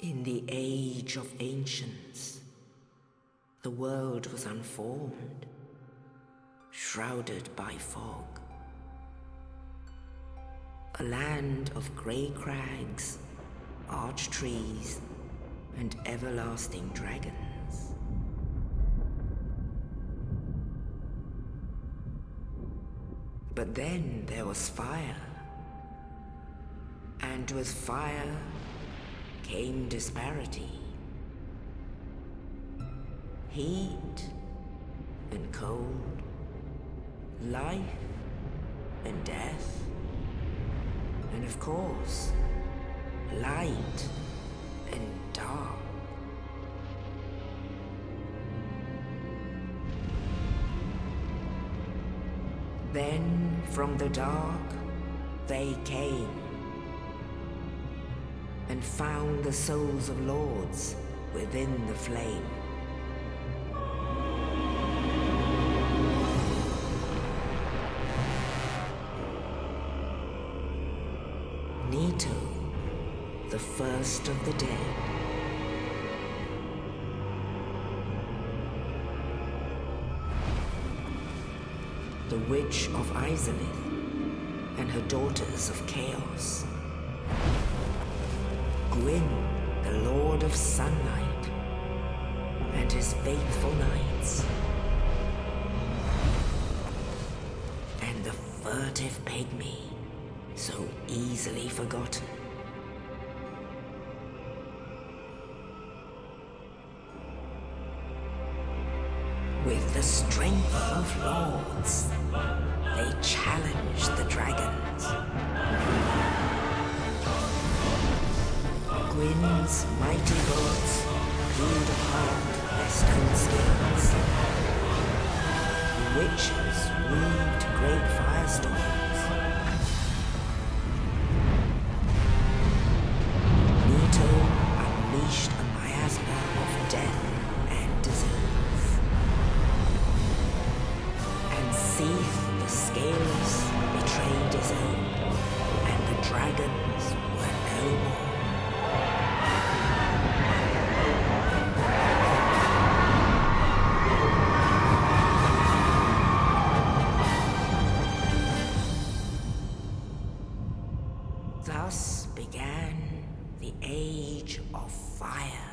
In the age of ancients, the world was unformed, shrouded by fog. A land of grey crags, arch trees, and everlasting dragons. But then there was fire, and with fire came disparity. Heat and cold, life and death, and of course, light and dark. Then from the dark they came and found the souls of lords within the flame. Nito, the first of the dead. The Witch of Izalith and her daughters of Chaos. Gwyn, the Lord of Sunlight, and his faithful knights. And the furtive pygmy, so easily forgotten. With the strength of lords, they challenged the dragons. Gwyn's mighty bullets peeled apart their stone skins. The witches weaved great firestorms. Nito unleashed a miasma of death and disease. And Seath, the scales, betrayed his own, and the dragons were no more. Thus began the Age of Fire.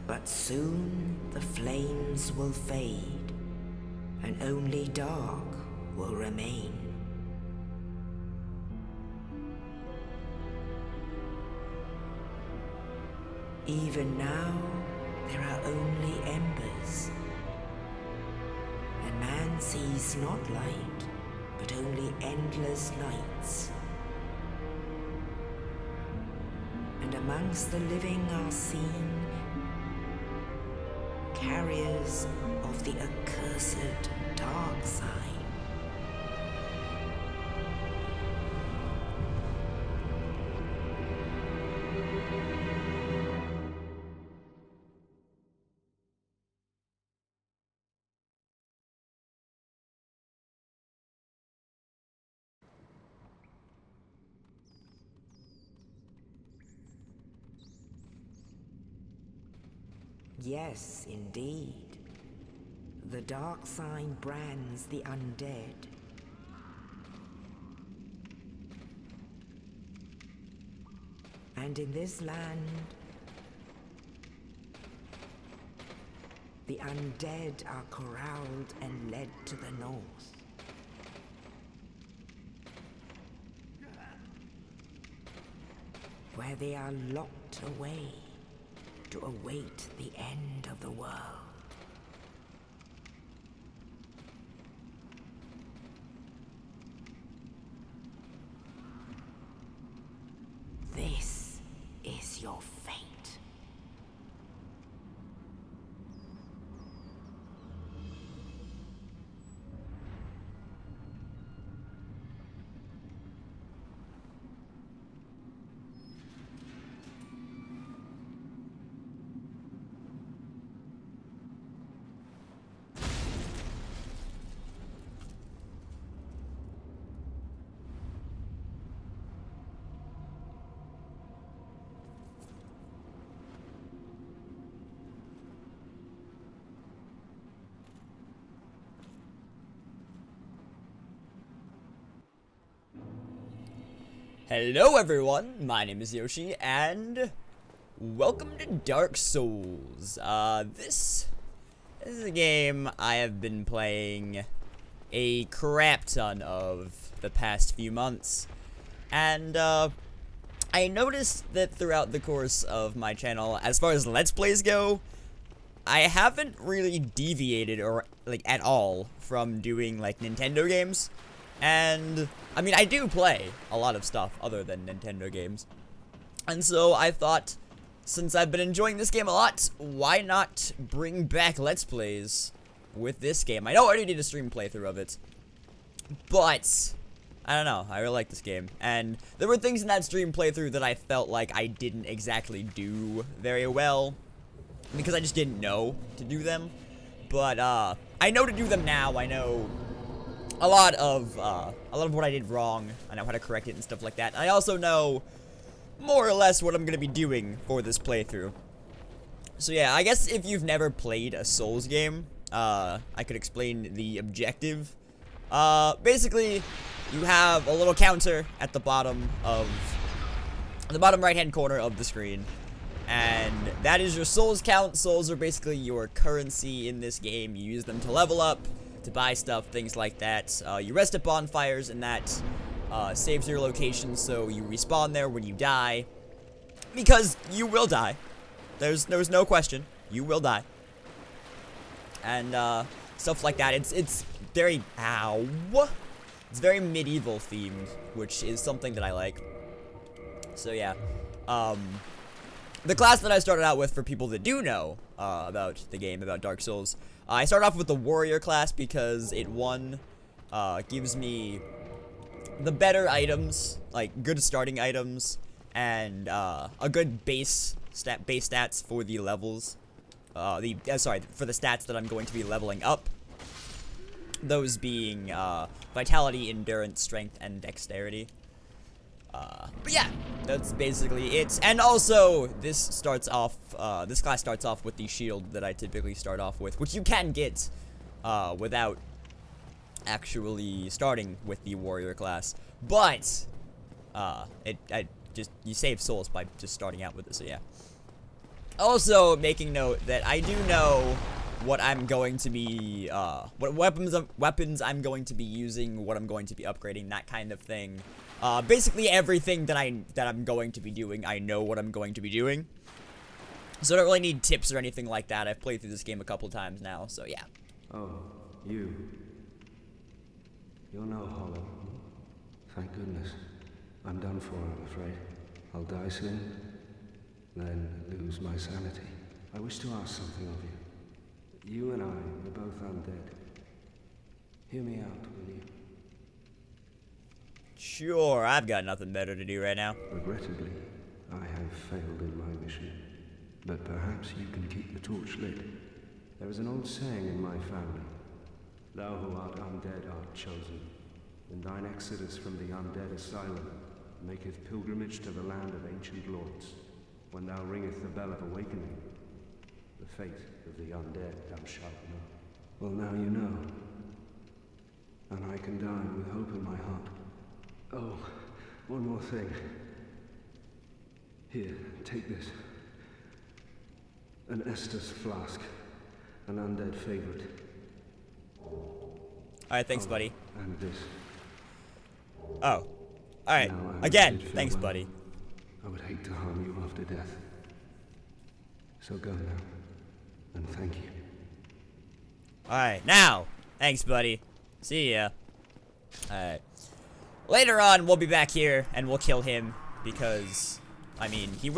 But soon the flames will fade, and only dark will remain. Even now, there are only embers. And man sees not light, but only endless nights. And amongst the living are seen carriers of the accursed dark side. Yes, indeed. The dark sign brands the undead. And in this land, the undead are corralled and led to the north. Where they are locked away to await the end of the world. This is your fate. Hello everyone, my name is Yoshi, and welcome to Dark Souls. This is a game I have been playing a crap ton of the past few months, and I noticed that throughout the course of my channel, as far as Let's Plays go, I haven't really deviated, or like at all, from doing like Nintendo games. And, I mean, I do play a lot of stuff other than Nintendo games. And so I thought, since I've been enjoying this game a lot, why not bring back Let's Plays with this game? I know I already did a stream playthrough of it, but I don't know, I really like this game. And there were things in that stream playthrough that I felt like I didn't exactly do very well, because I just didn't know to do them. But, I know to do them now. I know a lot of what I did wrong. I know how to correct it and stuff like that. I also know more or less what I'm gonna be doing for this playthrough. So yeah, I guess if you've never played a Souls game, I could explain the objective. Basically, you have a little counter at the bottom right-hand corner of the screen, and that is your souls count. Souls are basically your currency in this game. You use them to level up, to buy stuff, things like that. You rest at bonfires, and that saves your location, so you respawn there when you die, because you will die. There's no question, you will die, and stuff like that. It's very it's very medieval themed, which is something that I like. So yeah, the class that I started out with, for people that do know about the game, about Dark Souls, I started off with the warrior class because it gives me the better items, like good starting items, and a good base stats for the levels. For the stats that I'm going to be leveling up. Those being vitality, endurance, strength, and dexterity. But yeah, that's basically it. And also, this class starts off with the shield that I typically start off with, which you can get without actually starting with the warrior class. But you save souls by just starting out with it. So yeah. Also, making note that I do know what I'm going to be, what weapons I'm going to be using, what I'm going to be upgrading, that kind of thing. Basically everything that I'm going to be doing, I know what I'm going to be doing. So I don't really need tips or anything like that. I've played through this game a couple times now, so yeah. Oh, you're no hollow. Thank goodness. I'm done for, I'm afraid. I'll die soon, then lose my sanity. I wish to ask something of you. You and I are both undead. Hear me out, will you? Sure, I've got nothing better to do right now. Regrettably, I have failed in my mission. But perhaps you can keep the torch lit. There is an old saying in my family. Thou who art undead art chosen, and thine exodus from the undead asylum maketh pilgrimage to the land of ancient lords. When thou ringeth the bell of awakening, the fate of the undead thou shalt know. Well, now you know. And I can die with hope in my heart. Oh, one more thing. Here, take this. An Estus flask. An undead favorite. Alright, thanks, buddy. And this. Oh. Alright. Again, thanks, buddy. I would hate to harm you after death. So go now. And thank you. Alright, now. Thanks, buddy. See ya. Alright. Later on, we'll be back here, and we'll kill him, because, I mean, he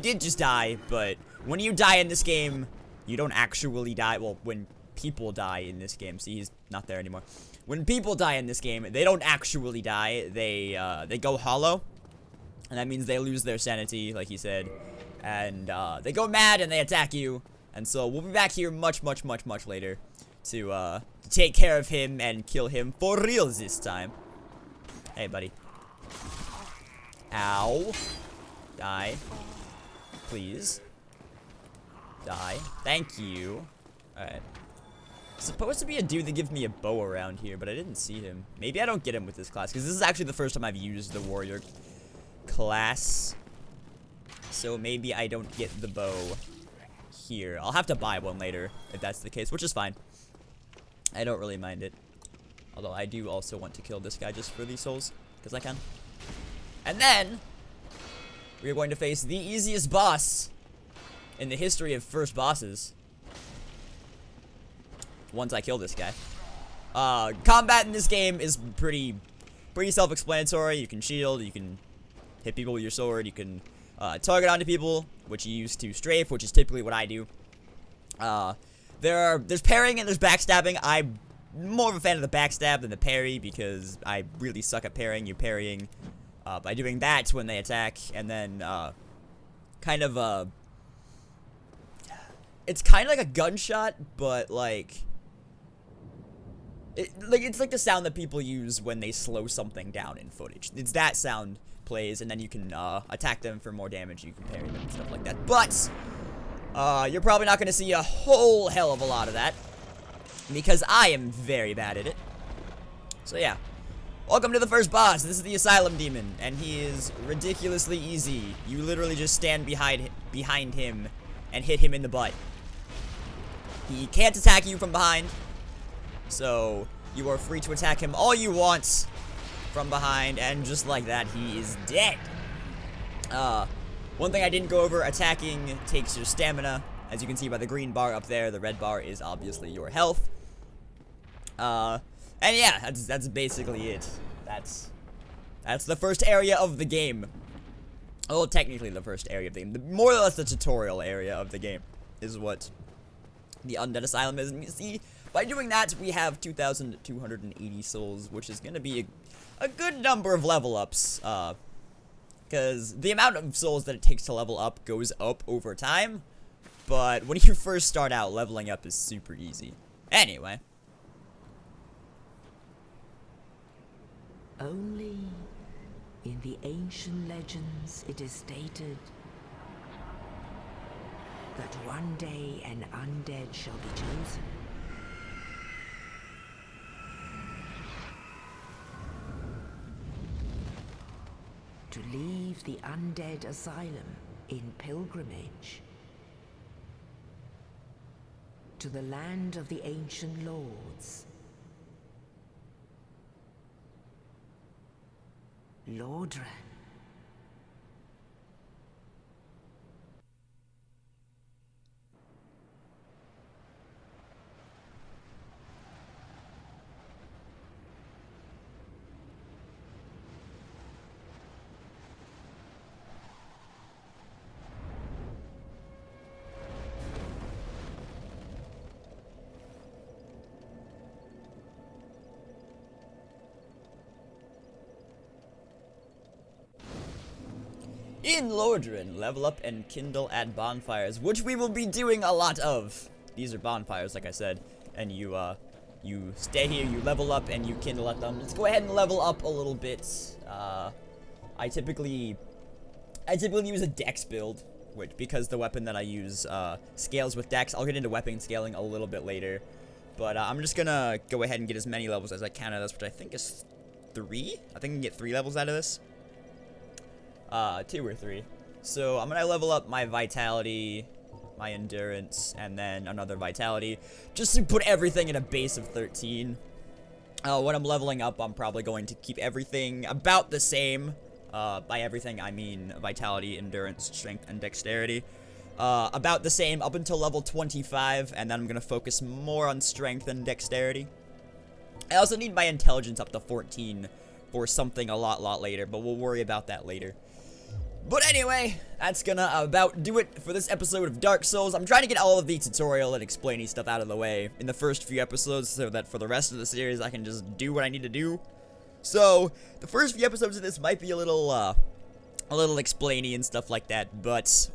did just die, but when you die in this game, you don't actually die. Well, when people die in this game, see, he's not there anymore. When people die in this game, they don't actually die. They go hollow, and that means they lose their sanity, like he said, and they go mad and they attack you. And so we'll be back here much later to take care of him and kill him for real this time. Hey, buddy. Ow. Die. Please. Die. Thank you. Alright. Supposed to be a dude that gives me a bow around here, but I didn't see him. Maybe I don't get him with this class, because this is actually the first time I've used the warrior class. So maybe I don't get the bow here. I'll have to buy one later if that's the case, which is fine. I don't really mind it. Although I do also want to kill this guy just for these souls, because I can. And then, we are going to face the easiest boss in the history of first bosses. Once I kill this guy. Combat in this game is pretty self-explanatory. You can shield, you can hit people with your sword, you can target onto people, which you use to strafe, which is typically what I do. There's parrying and there's backstabbing. I'm more of a fan of the backstab than the parry because I really suck at parrying. You're parrying by doing that when they attack, and then it's kind of like a gunshot, but like it's like the sound that people use when they slow something down in footage. It's that sound plays, and then you can attack them for more damage. You can parry them and stuff like that. But you're probably not going to see a whole hell of a lot of that because I am very bad at it. So yeah, welcome to the first boss. This is the Asylum Demon, and he is ridiculously easy. You literally just stand behind him and hit him in the butt. He can't attack you from behind, so you are free to attack him all you want from behind, and just like that, he is dead. One thing I didn't go over, attacking takes your stamina. As you can see by the green bar up there, the red bar is obviously your health. And yeah, that's basically it. That's the first area of the game. Oh, technically the first area of the game. More or less the tutorial area of the game is what the Undead Asylum is. And you see, by doing that, we have 2,280 souls, which is going to be a good number of level ups. Because the amount of souls that it takes to level up goes up over time. But when you first start out, leveling up is super easy. Anyway. Only in the ancient legends it is stated that one day an undead shall be chosen. To leave the undead asylum in pilgrimage to the land of the ancient lords. Lordran. In Lordran, level up and kindle at bonfires, which we will be doing a lot of. These are bonfires, like I said, and you stay here, you level up, and you kindle at them. Let's go ahead and level up a little bit. I typically use a dex build, because the weapon that I use scales with dex. I'll get into weapon scaling a little bit later, but I'm just gonna go ahead and get as many levels as I can out of this, which I think is 3. I think I can get 3 levels out of this. 2 or 3. So I'm gonna level up my vitality, my endurance, and then another vitality, just to put everything at a base of 13. When I'm leveling up, I'm probably going to keep everything about the same. By everything, I mean vitality, endurance, strength, and dexterity. About the same up until level 25, and then I'm gonna focus more on strength and dexterity. I also need my intelligence up to 14 for something a lot later, but we'll worry about that later. But anyway, that's gonna about do it for this episode of Dark Souls. I'm trying to get all of the tutorial and explaining stuff out of the way in the first few episodes so that for the rest of the series I can just do what I need to do. So, the first few episodes of this might be a little explainy and stuff like that, but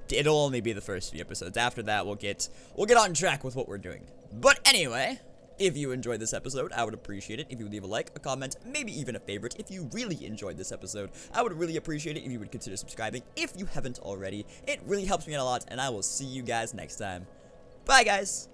it'll only be the first few episodes. After that, we'll get on track with what we're doing. But anyway, if you enjoyed this episode, I would appreciate it if you would leave a like, a comment, maybe even a favorite. If you really enjoyed this episode, I would really appreciate it if you would consider subscribing if you haven't already. It really helps me out a lot, and I will see you guys next time. Bye, guys!